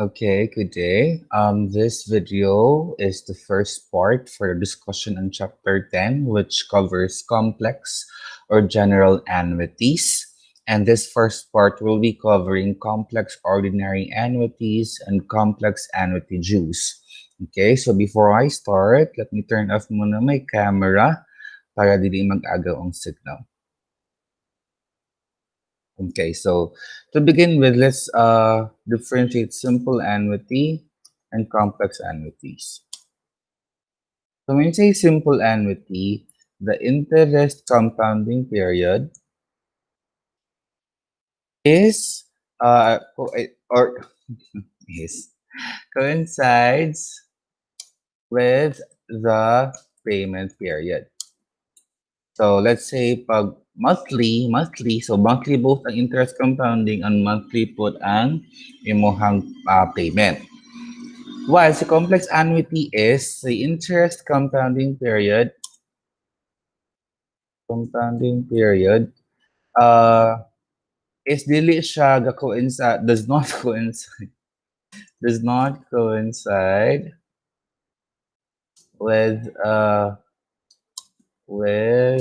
Okay, good day. This video is the first part for the discussion on Chapter 10, which covers complex or general annuities. And this first part will be covering complex ordinary annuities and complex annuity dues. Okay, so before I start, let me turn off muna my camera para dili mag-agaw ang signal. Okay, so to begin with, let's differentiate simple annuity and complex annuities. So when you say simple annuity, the interest compounding period is or is coincides with the payment period. So let's say pag monthly, so monthly both ang interest compounding and monthly put ang imuhang payment. While the complex annuity is the interest compounding period is dili siya coincide does not coincide with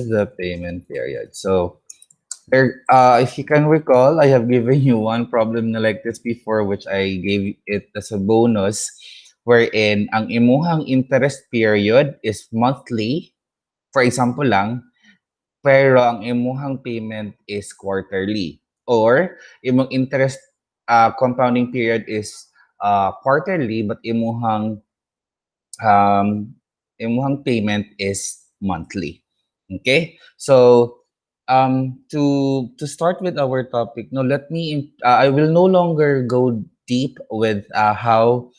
the payment period. So there, if you can recall, I have given you one problem na like this before, which I gave it as a bonus, wherein ang imuhang interest period is monthly, for example lang, pero ang imuhang payment is quarterly. Or imong interest compounding period is quarterly, but um, imuhang payment is monthly. Okay, so to start with our topic, no, I will no longer go deep with how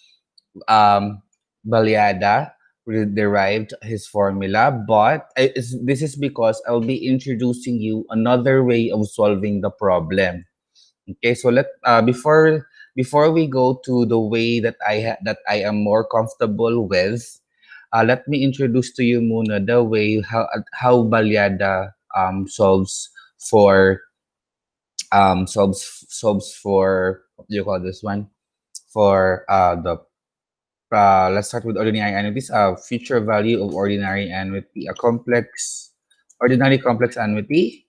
Baliada derived his formula, but this is because I'll be introducing you another way of solving the problem. Okay, so before we go to the way that that I am more comfortable with, let me introduce to you muna the way how Baliada for solves for, what do you call this one, for the let's start with ordinary annuities. Future value of ordinary annuity, a ordinary complex annuity.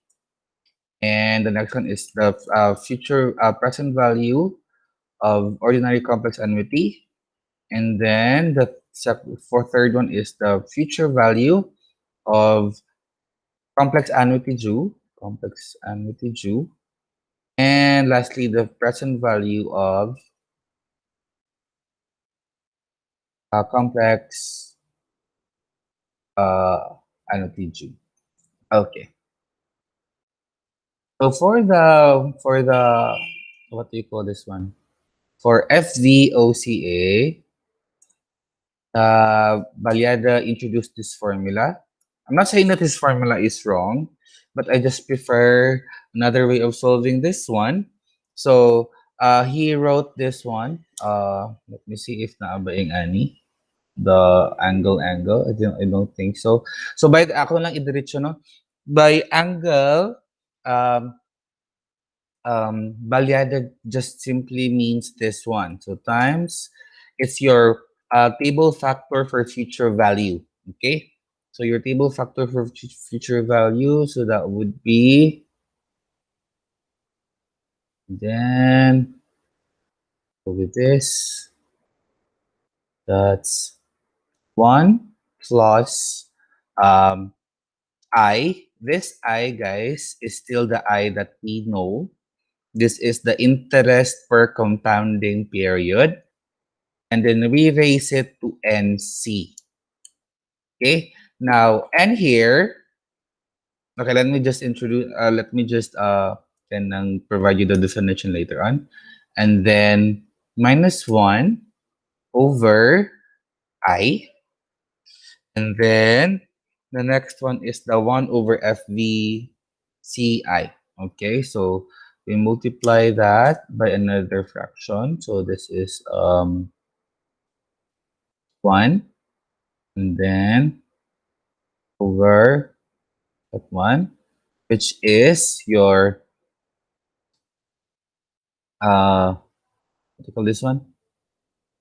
And the next one is the future present value of ordinary complex annuity. And then for third one is the future value of complex annuity due. And lastly, the present value of complex annuity due. Okay. So for the what do you call this one? For FVOCA, Baliada introduced this formula. I'm not saying that this formula is wrong, but I just prefer another way of solving this one. So he wrote this one. Let me see if naabaing ani the angle. I don't think so. So by ako lang idiretso, no? By angle, Baliada just simply means this one. So times, it's your table factor for future value. Okay, so your table factor for future value, so that would be, then go with this, that's 1 plus I. This I, guys, is still the I that we know. This is the interest per compounding period. And then we raise it to NC. Okay, now, and here, okay, let me just then provide you the definition later on. And then minus 1 over I. And then the next one is the 1 over FVCI. Okay, so we multiply that by another fraction. So this is 1, and then over that one, which is your what do you call this one?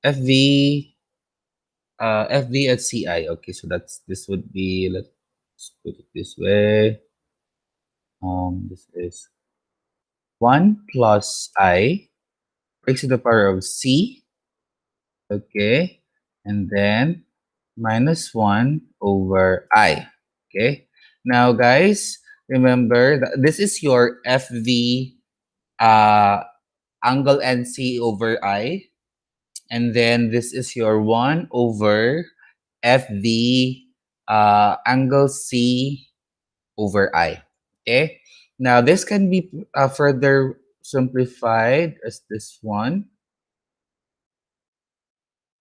FV, FV at CI. Okay, so this would be, let's put it this way. This is 1 plus I raised to the power of C. Okay, and then minus 1 over I. Okay, now guys, remember that this is your FV uh, angle NC over I, and then this is your 1 over FV angle C over I. Okay, now this can be further simplified as this one.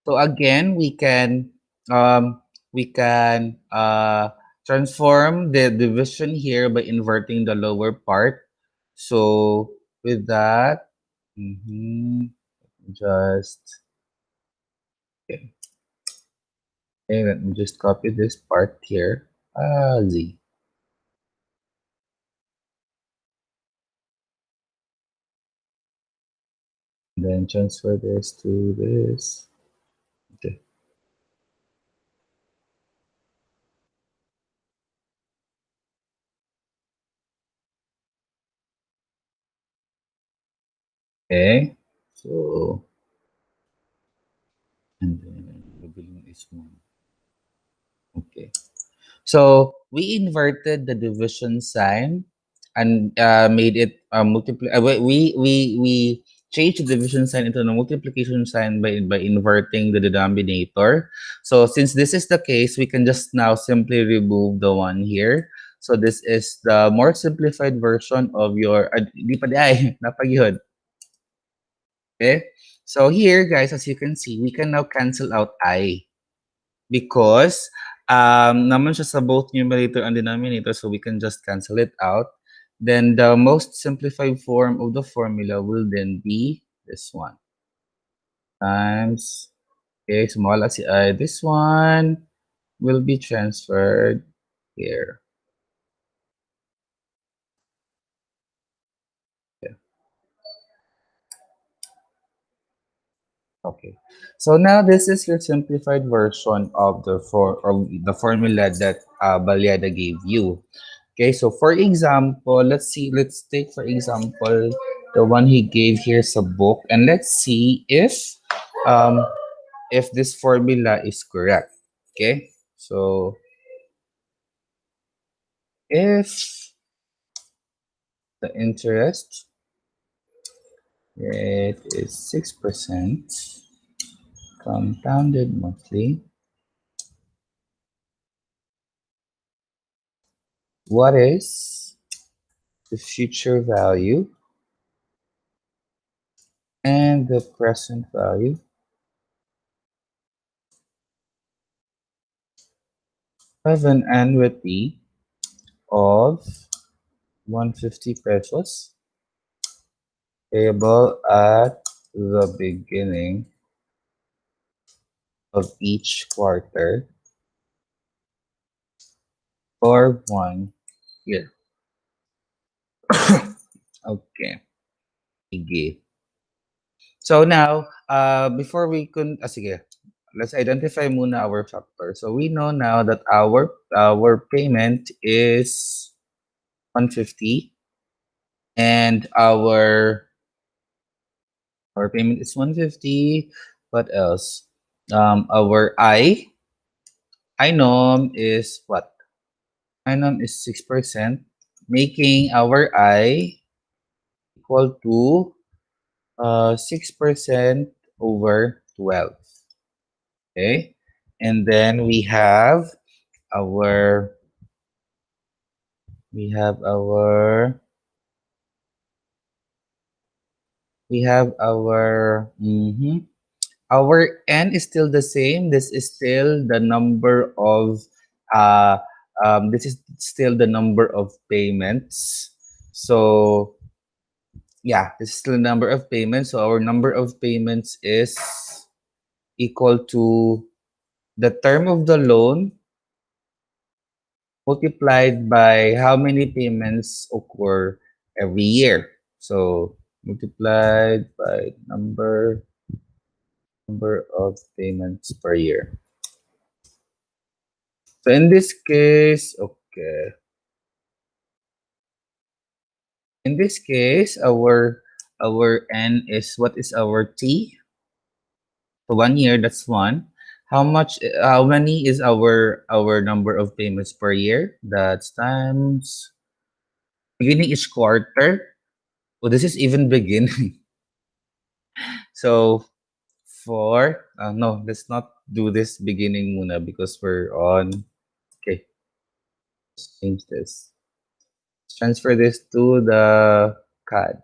So again, we can transform the division here by inverting the lower part. So with that, just okay, okay, let me just copy this part here. Z. Then transfer this to this. Okay. Okay. So and then the billing is 1. Okay. So we inverted the division sign and made it multiply. We changed the division sign into the multiplication sign by inverting the denominator. So since this is the case, we can just now simply remove the one here. So this is the more simplified version of your. Di pa di ay napagyod. Okay. So here, guys, as you can see, we can now cancel out I. Because naman siya sa both numerator and denominator, so we can just cancel it out. Then the most simplified form of the formula will then be this one times, okay, small as I. This one will be transferred here. Yeah. Okay, so now this is your simplified version of the formula that Balyada gave you. Okay, so for example, let's take for example the one he gave here sa book, and let's see um if this formula is correct. Okay, so if the interest rate is 6% compounded monthly, what is the future value and the present value of an annuity of 150 pesos payable at the beginning of each quarter for 1 year? Okay. Sige. So now, before we sige, let's identify muna our factor. So we know now that our payment is 150 and our payment is 150. What else? Our I is what? I is 6%, making our I equal to 6% over 12. Okay, and then our we have our we have our n is still the same. This is still the number of uh this is still the number of payments. So yeah, this is still the number of payments. So our number of payments is equal to the term of the loan multiplied by how many payments occur every year. So multiplied by number number of payments per year. So in this case, okay. In this case, our N is, what is our T? So 1 year, that's one. How many is our number of payments per year? That's times beginning each quarter. Well, this is even beginning. So no, let's not do this beginning muna because we're on. Okay, let's change this. Let's transfer this to the CAD.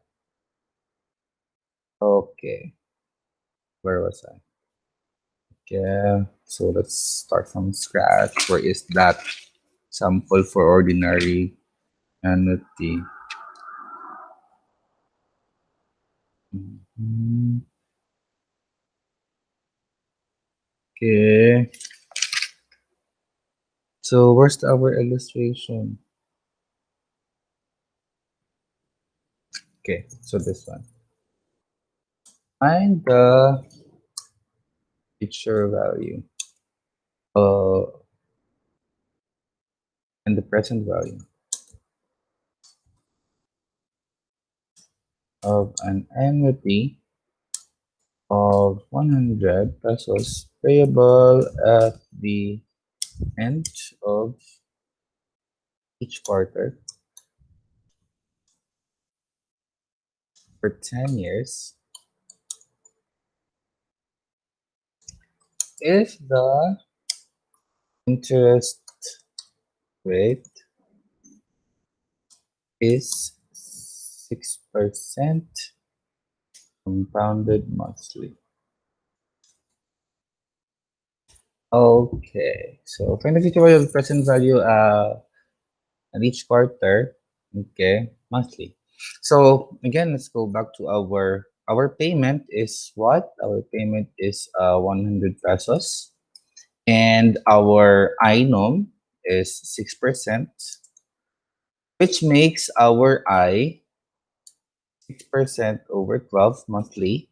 Okay, where was I? Okay, so let's start from scratch. Where is that sample for ordinary annuity? Mhm. Okay, so where's our illustration? Okay, so this one. Find the future value uh, and the present value of an annuity of 100 pesos payable at the end of each quarter for 10 years if the interest rate is 6% compounded monthly. Okay, so find the future value of present value at each quarter. Okay, monthly. So again, let's go back to our payment is what? Our payment is 100 pesos, and our INOM is 6%, which makes our I 6% over 12 monthly,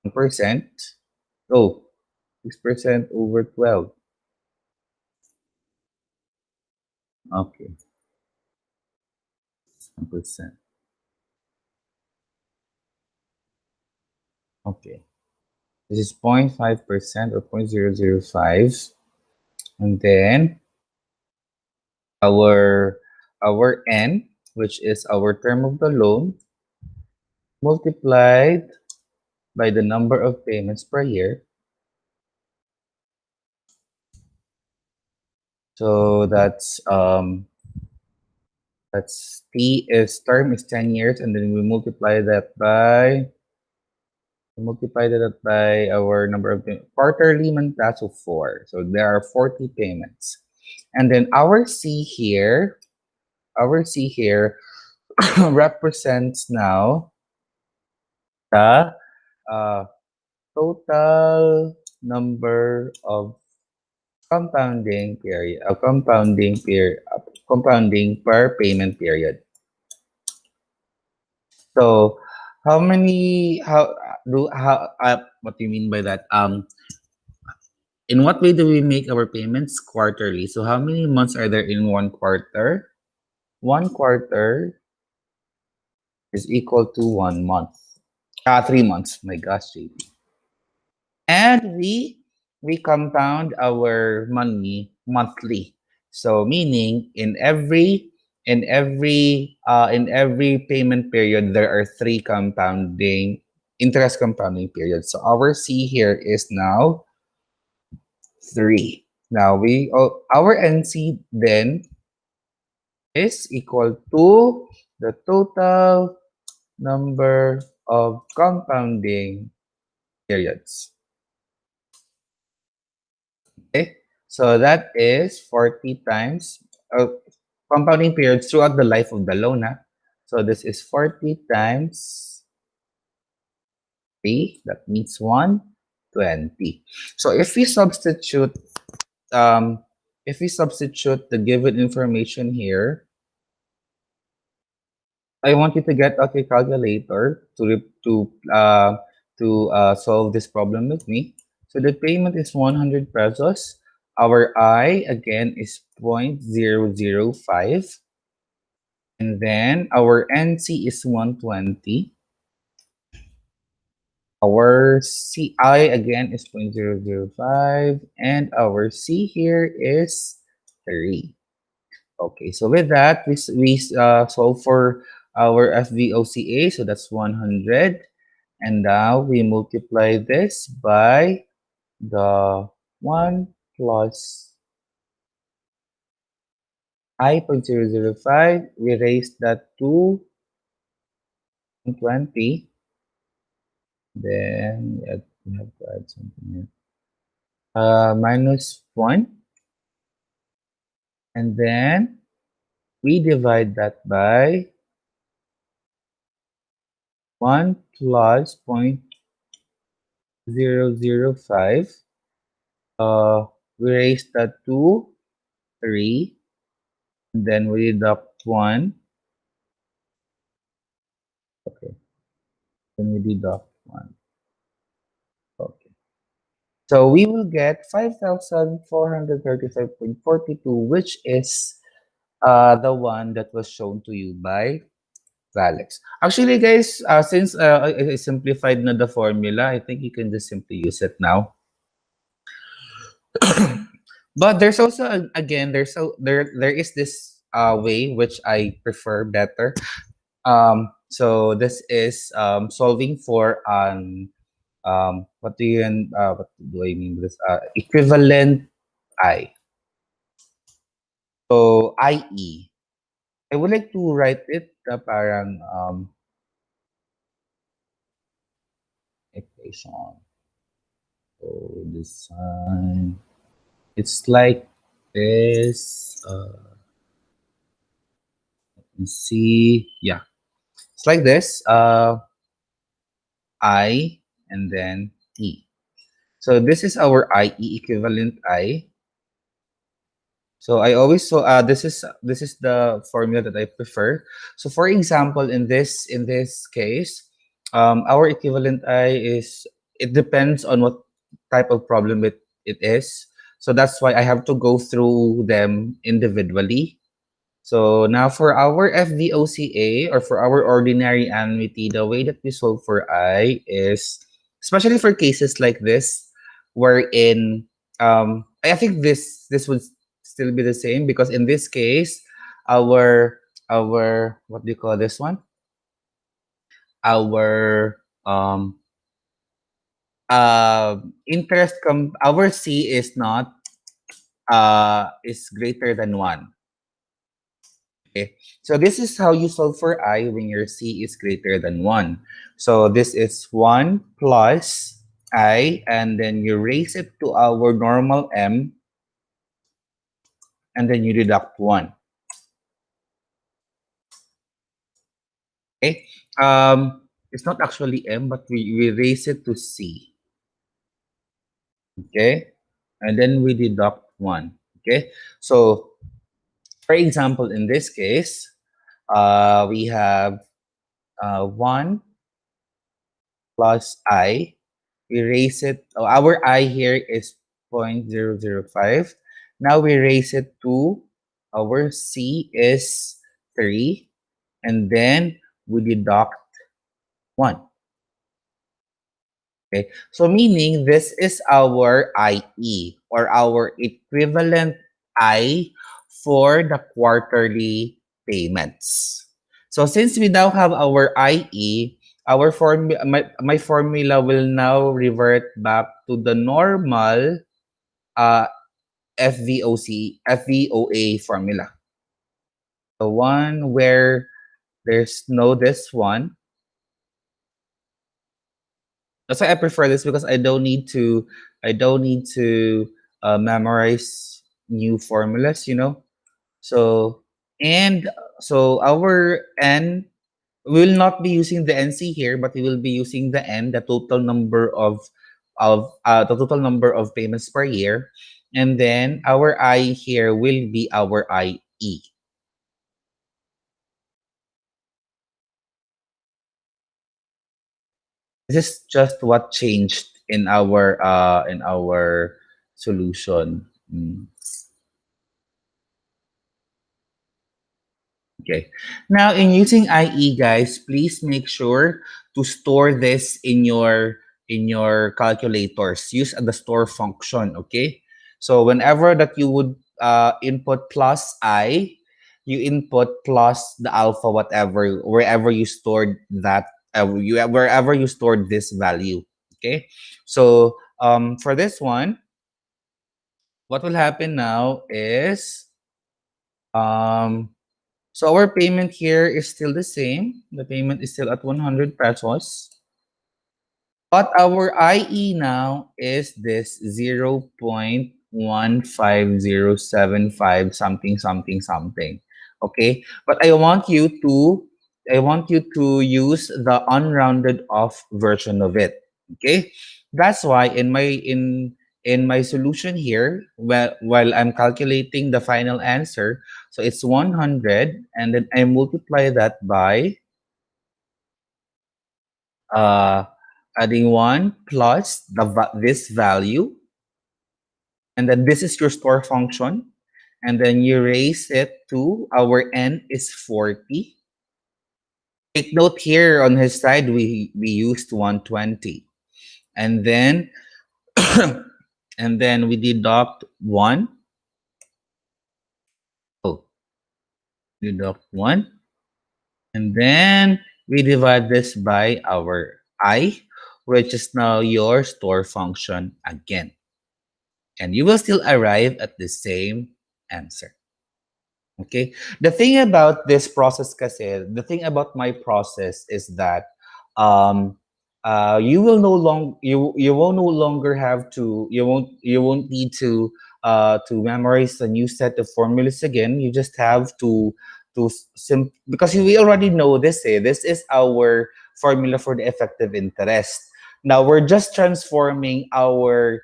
1%. Oh, 6% over 12. Okay, 1%. Okay, this is 0.5% or 0.005. And then our N, which is our term of the loan, multiplied by the number of payments per year. So that's T is term is 10 years, and then we multiply that by our number of quarterly months of 4. So there are 40 payments. And then our C here represents now the uh, total number of compounding per payment period. So how many how what do you mean by that? In what way do we make our payments quarterly? So how many months are there in one quarter? One quarter is equal to 1 month. 3 months. My gosh, JP. And we compound our money monthly. So meaning in every payment period there are three interest compounding periods. So our C here is now 3. Now our NC then is equal to the total number of compounding periods. Okay, so that is 40 times compounding periods throughout the life of the loan. So this is 40 times 3, that means 120. So if we substitute the given information here, I want you to get out your calculator to to solve this problem with me. So the payment is 100 pesos. Our I again is 0.005. And then our NC is 120. Our CI again is 0.005. And our C here is 3. Okay, so with that, we solve for our FVOCA. So that's 100. And now we multiply this by the 1 plus I.005. We raise that to 120. Then we have to add something here. Minus 1. And then we divide that by 1 plus 0.005. We raise that to 3. And then we deduct 1. Okay. Then we deduct 1. Okay. So we will get 5,435.42, which is the one that was shown to you by Alex. Actually, guys, since I simplified na the formula, I think you can just simply use it now. But there's also again there is this way which I prefer better. So this is solving for what do I mean with this equivalent I. So IE. I would like to write it parang equation. So this it's like this. Let me see. Yeah, it's like this. I and then E. So this is our IE equivalent I. So I always this is the formula that I prefer. So for example, in this case, our equivalent I is it depends on what type of problem it is. So that's why I have to go through them individually. So now for our FVOCA or for our ordinary annuity, the way that we solve for I is, especially for cases like this, wherein I think this would still be the same because in this case, our what do you call this one? Our our C is not is greater than 1. Okay, so this is how you solve for I when your C is greater than 1. So this is 1 plus I, and then you raise it to our normal M, and then you deduct 1. Okay, it's not actually M, but we raise it to C. Okay, and then we deduct 1. Okay, so for example, in this case, we have 1 plus I. We raise it, our I here is 0.005. Now we raise it to our C is 3, and then we deduct 1. Okay, so meaning this is our IE or our equivalent I for the quarterly payments. So since we now have our IE, our my formula will now revert back to the normal uh, FVOA formula. The one where there's no this one. That's why I prefer this because I don't need to memorize new formulas, you know. So and so our N will not be using the NC here, but we will be using the N, the total number of payments per year, and then our I here will be our IE. This is just what changed in our solution. Okay. Now, in using IE, guys, please make sure to store this in your calculators. Use the store function. Okay. So whenever that you would input plus I, you input plus the alpha, whatever, wherever you stored that, wherever you stored this value. Okay. So for this one, what will happen now is um so our payment here is still the same. The payment is still at 100 pesos. But our IE now is this 0.15075 something something something. Okay? But I want you to use the unrounded off version of it. Okay? That's why in my solution here, while I'm calculating the final answer, so it's 100 and then I multiply that by uh, adding 1 plus this value, and then this is your store function, and then you raise it to our n is 40. Take note here on his side, we used 120, and then and then we deduct 1. Oh, deduct 1, and then we divide this by our I, which is now your store function again. And you will still arrive at the same answer. Okay. The thing about this process kasi, the thing about my process is that um you will no long you will no longer have to you won't need to memorize a new set of formulas again. You just have to because we already know this, this is our formula for the effective interest. Now we're just transforming our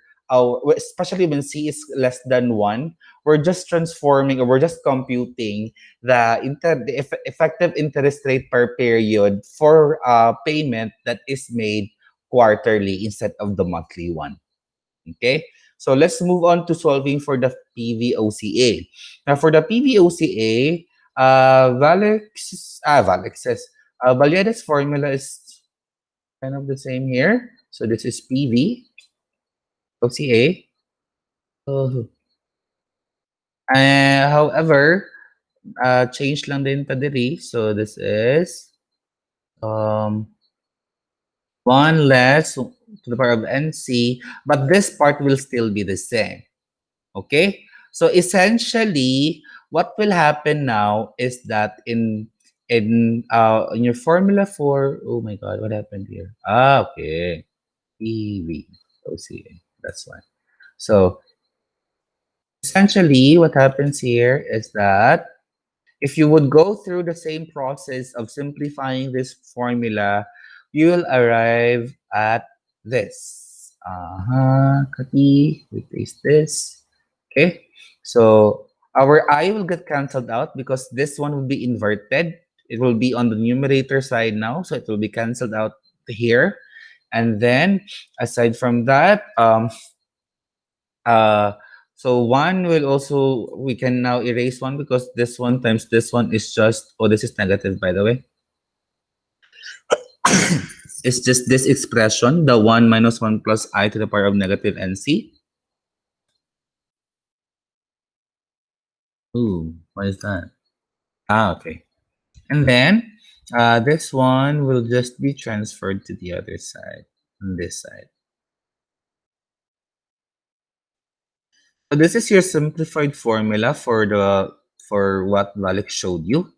especially when c is less than 1, we're just transforming or we're just computing the effective interest rate per period for payment that is made quarterly instead of the monthly one. Okay, so let's move on to solving for the PVOCA. Now for the PVOCA, Valix says Valieda's formula is kind of the same here. So this is PVOCA. Oh. However, change lang din pa diri. So this is um 1 less to the power of NC, but this part will still be the same. Okay? So essentially, what will happen now is that in your formula for, oh my god, what happened here? Okay. PV. OCA. That's why. So essentially, what happens here is that if you would go through the same process of simplifying this formula, you will arrive at this. Copy, replace this. Okay, so our I will get cancelled out because this one will be inverted. It will be on the numerator side now, so it will be cancelled out here. And then aside from that, uh, so one will also, we can now erase one because this one times this one is just, oh, this is negative, by the way. It's just this expression, the 1 minus 1 plus I to the power of negative NC. Ooh, what is that? Okay. And then this one will just be transferred to the other side, on this side. So this is your simplified formula for what Valek showed you.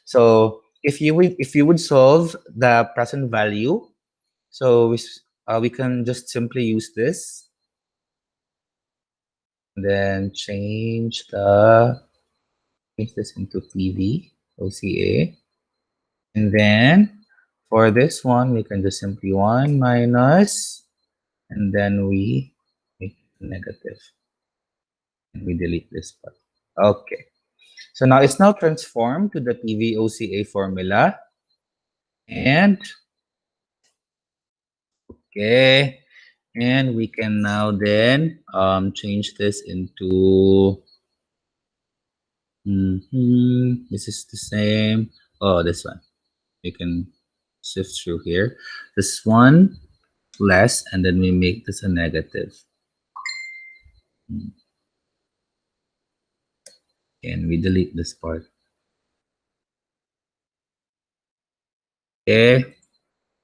So if you would solve the present value, so we can just simply use this, then change this into PV OCA, and then for this one we can just simply 1 minus, and then we make it negative, and we delete this part. Okay. So now it's now transformed to the PVOCA formula. And Okay. And we can now then change this into this is the same. Oh, this one. We can shift through here. This one less, and then we make this a negative. Hmm, and we delete this part. Okay.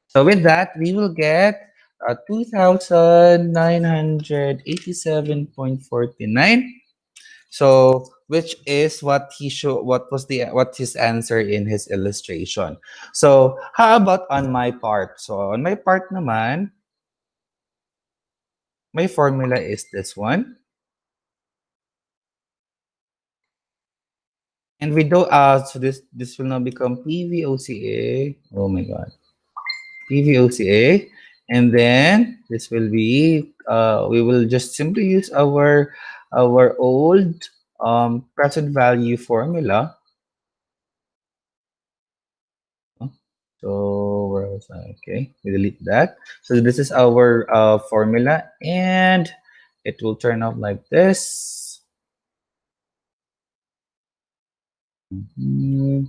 So with that, we will get 2,987.49. So, which is what he show what his answer in his illustration. So, how about on my part? So, on my part naman, my formula is this one. And we do so this will now become PVOCA. Oh my god. PVOCA. And then this will be we will just simply use our old present value formula. So where was I? Okay, we delete that. So this is our formula, and it will turn out like this. Mhm.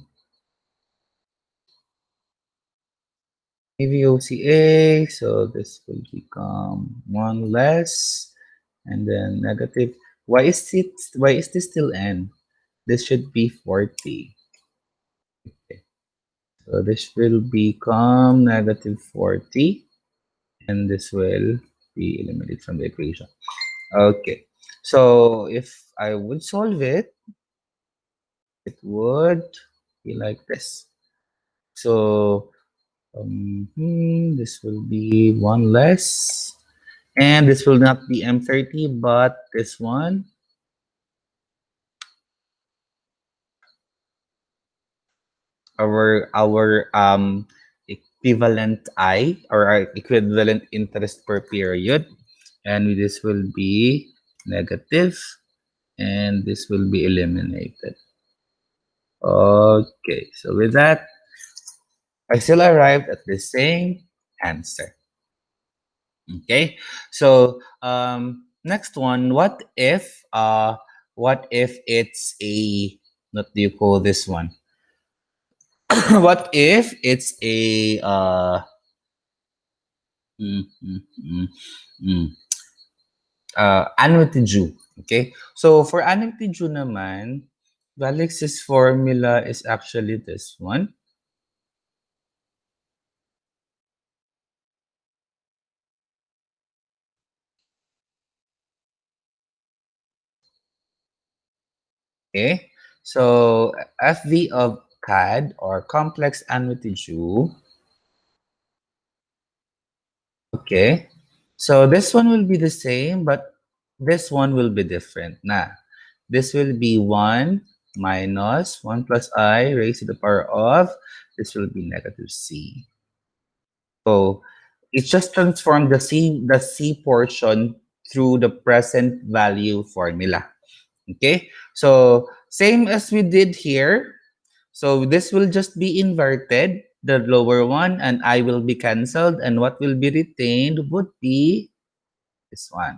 AVOCA, so this will become one less, and then negative. Why is this still n? This should be 40. Okay. So this will become negative 40, and this will be eliminated from the equation. Okay. So if I would solve it, it would be like this. So this will be one less. And this will not be M30, but this one. Our equivalent I or our equivalent interest per period. And this will be negative, and this will be eliminated. Okay, so with that, I still arrived at the same answer. Okay, so next one, what if it's a, what do you call this one? What if it's a mm, mm, mm, mm, annuity due? Okay, so for annuity due naman, Valex's formula is actually this one. Okay, so FV of CAD or complex annuity due. Okay, so this one will be the same, but this one will be different. Nah, this will be 1 minus 1 plus I raised to the power of, this will be negative C. So it just transformed the C portion through the present value formula. Okay, so same as we did here. So this will just be inverted, the lower one, and I will be cancelled, and what will be retained would be this one.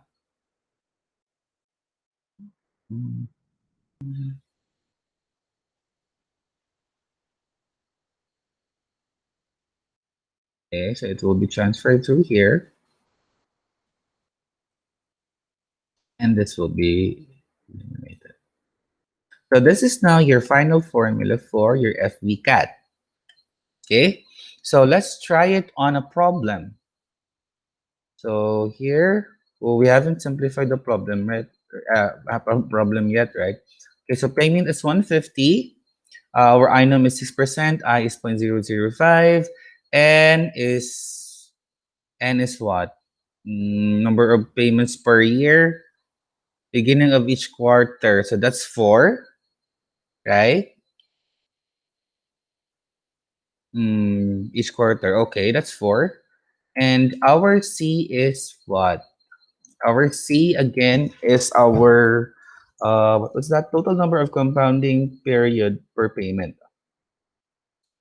Okay, so it will be transferred through here, and this will be eliminated. So this is now your final formula for your FVCAT. Okay, so let's try it on a problem. So here, well, we haven't simplified the problem, right? Problem yet, right? Okay, so payment is 150. Our item is 6%, I is 0.005, N is what? Number of payments per year, beginning of each quarter. So that's 4, right? Each quarter. Okay, that's 4. And our C is what? Our C again is our what was that? Total number of compounding period per payment.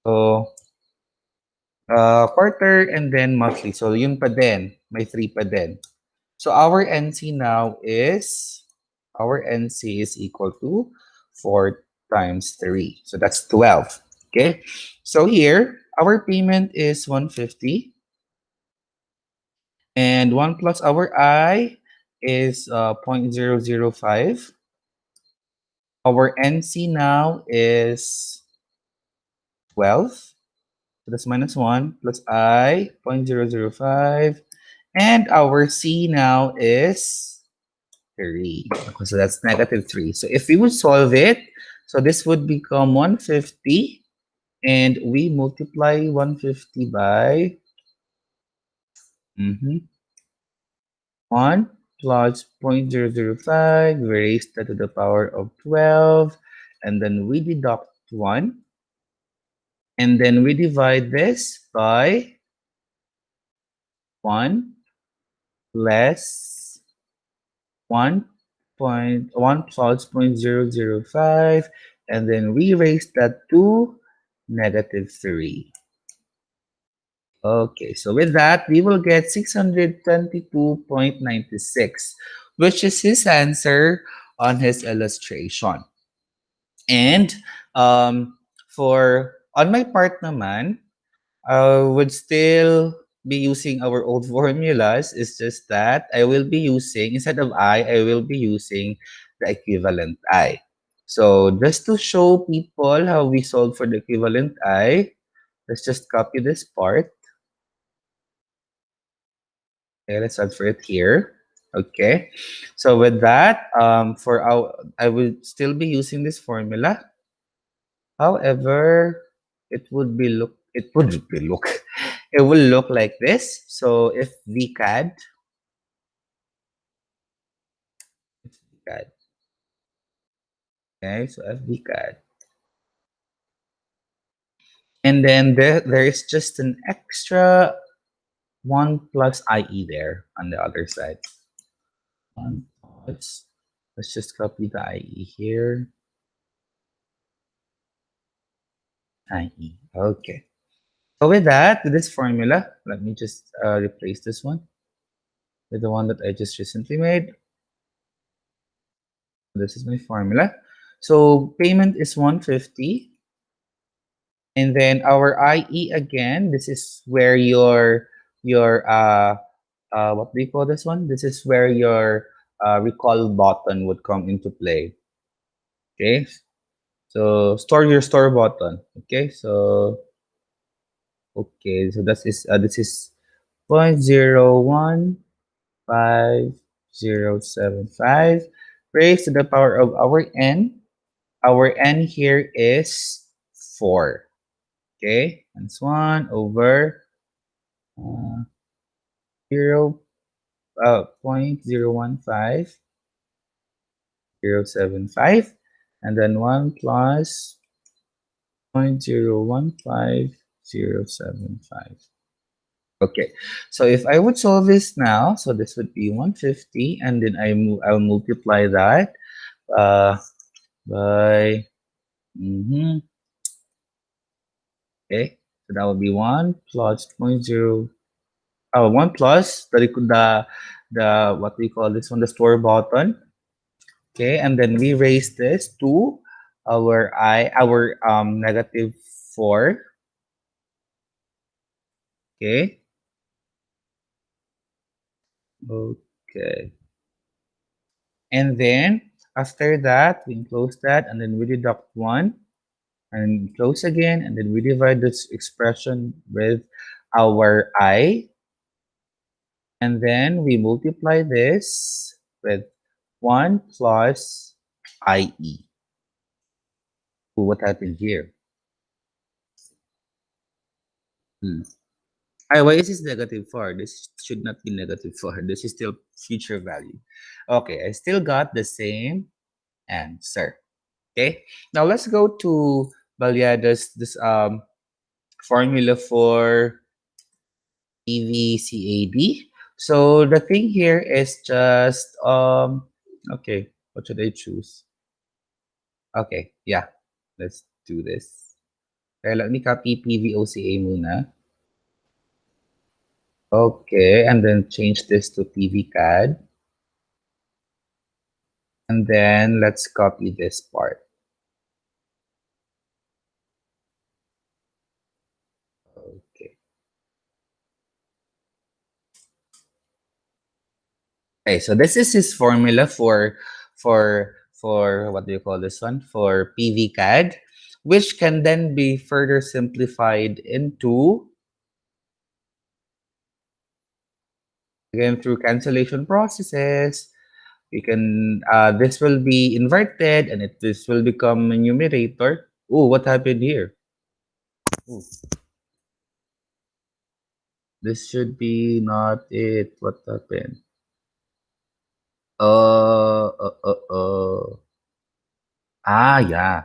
So quarter, and then monthly. So yun pa din, may 3 pa din. So our NC now is, our NC is equal to 4 times 3. So that's 12. Okay. So here, our payment is 150. And 1 plus our I is 0.005. Our NC now is 12. So that's minus 1 plus I, 0.005. And our C now is 3. Okay, so that's negative 3. So if we would solve it, so this would become 150. And we multiply 150 by 1 plus 0.005, we raise that to the power of 12. And then we deduct 1. And then we divide this by 1 less 1.1 plus 0.005, and then we raise that to negative 3. Okay, so with that, we will get 622.96, which is his answer on his illustration. And for on my part naman, I would still be using our old formulas. It's just that I will be using, instead of I will be using the equivalent I. So just to show people how we solve for the equivalent I, let's just copy this part. Okay, let's add for it here. Okay, so with that, for our, I will still be using this formula. However, it would be look, it will look like this. So if VCAD, it's VCAD. Okay, so FVCAD. And then there is just an extra 1 plus IE there on the other side. 1 plus, let's just copy the IE here. IE, okay. So with that, with this formula, let me just replace this one with the one that I just recently made. This is my formula. So payment is 150. And then our IE again, this is where your what do you call this one? This is where your recall button would come into play. Okay, so store your store button. Okay, so this is 0.015075 raised to the power of our n. Our n here is 4. Okay, that's 1 over 0 0.015075, and then 1 plus 0.015075. Okay, so if I would solve this now, so this would be 150, and then I'll multiply that by okay, so that would be 1 plus 1 plus the what we call this one, the store button. Okay, and then we raise this to our negative 4. Okay. Okay. And then after that, we close that, and then we deduct 1, and close again, and then we divide this expression with our I, and then we multiply this with 1 plus IE. What happened here? Why is this negative 4? This should not be negative 4. This is still future value. Okay, I still got the same answer. Okay, now let's go to Baliada's this formula for EVCAD. So the thing here is just okay, what should I choose? Okay, yeah, let's do this. Okay, let me copy PVOCA muna. Okay, and then change this to PVCAD. And then let's copy this part. Okay. Okay, so this is his formula for what do you call this one? For PVCAD, which can then be further simplified into, again, through cancellation processes. You can this will be inverted and this will become a numerator. Oh, what happened here? Ooh, this should be not it. What happened? Uh. Yeah.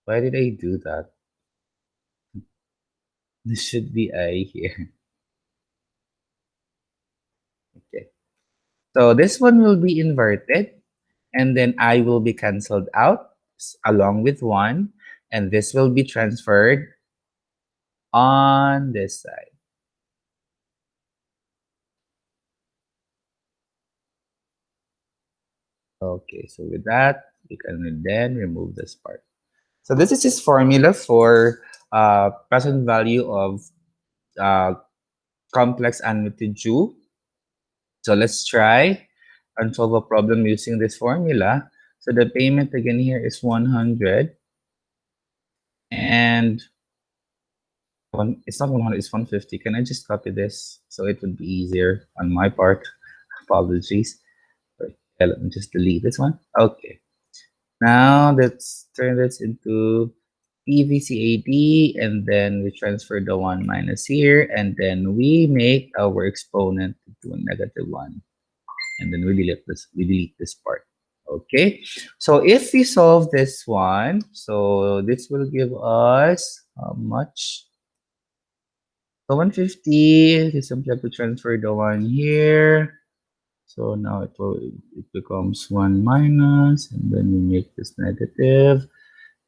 Why did I do that? This should be I here. Okay. So this one will be inverted, and then I will be canceled out along with 1, and this will be transferred on this side. Okay, so with that, you can then remove this part. So this is his formula for present value of uh, complex annuity due. So let's try and solve a problem using this formula. So the payment again here is 100, and it's not 100, it's 150. Can I just copy this so it would be easier on my part? Apologies. Okay, let me just delete this one. Okay. Now let's turn this into PVCAD, and then we transfer the 1 minus here, and then we make our exponent into a -1, and then we delete this part. Okay, so if we solve this one, so this will give us how much? So 150, you simply have to transfer the 1 here. So now it becomes 1 minus, and then we make this negative,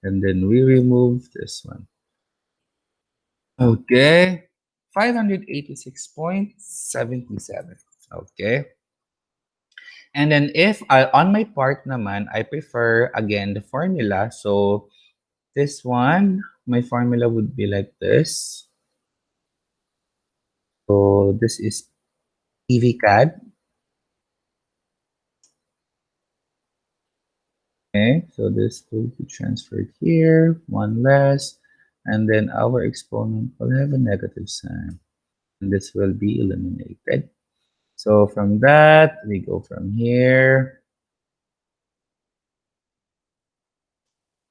and then we remove this one. Okay, 586.77. Okay. And then if I, on my part naman, I prefer again the formula. So this one, my formula would be like this. So this is PVCAD. Okay, so this will be transferred here, 1 less, and then our exponent will have a negative sign, and this will be eliminated. So from that, we go from here.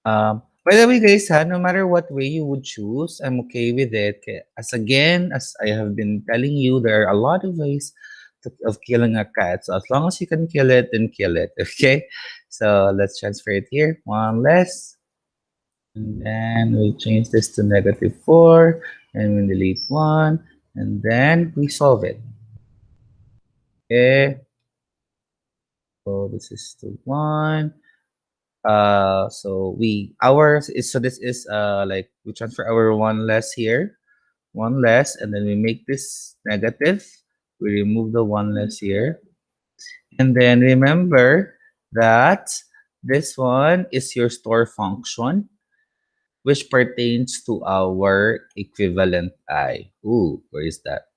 By the way, guys, no matter what way you would choose, I'm okay with it. As again, as I have been telling you, there are a lot of ways of killing a cat. So as long as you can kill it, then kill it. Okay. So let's transfer it here. 1 less. And then we change this to -4, and we delete 1, and then we solve it. Okay. So this is the 1. So ours is, so this is like we transfer our 1 less here, 1 less, and then we make this negative. We remove the 1 less here, and then remember that this one is your store function, which pertains to our equivalent I. Ooh, where is that?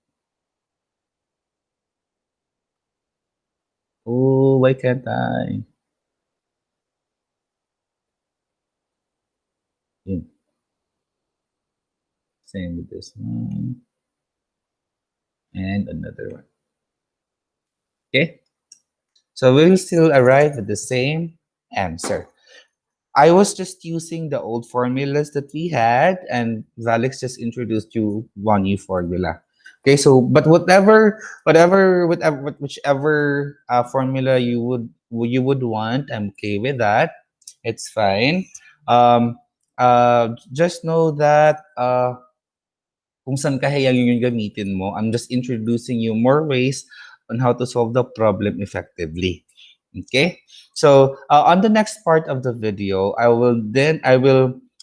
Oh, why can't I? Hmm, same with this one and another one. Okay, so we will still arrive at the same answer. I was just using the old formulas that we had, and Alex just introduced you one new formula. Okay, so but whichever formula you would want, I'm okay with that. It's fine. Um, just know that kung saan kaya yun yung gamitin mo. I'm just introducing you more ways on how to solve the problem effectively. Okay? So, on the next part of the video, I will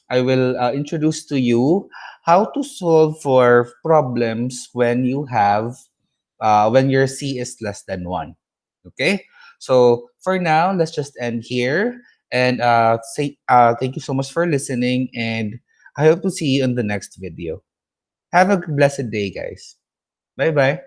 I will introduce to you how to solve for problems when you have when your C is less than 1. Okay? So for now, let's just end here and say thank you so much for listening, and I hope to see you in the next video. Have a blessed day, guys. Bye bye.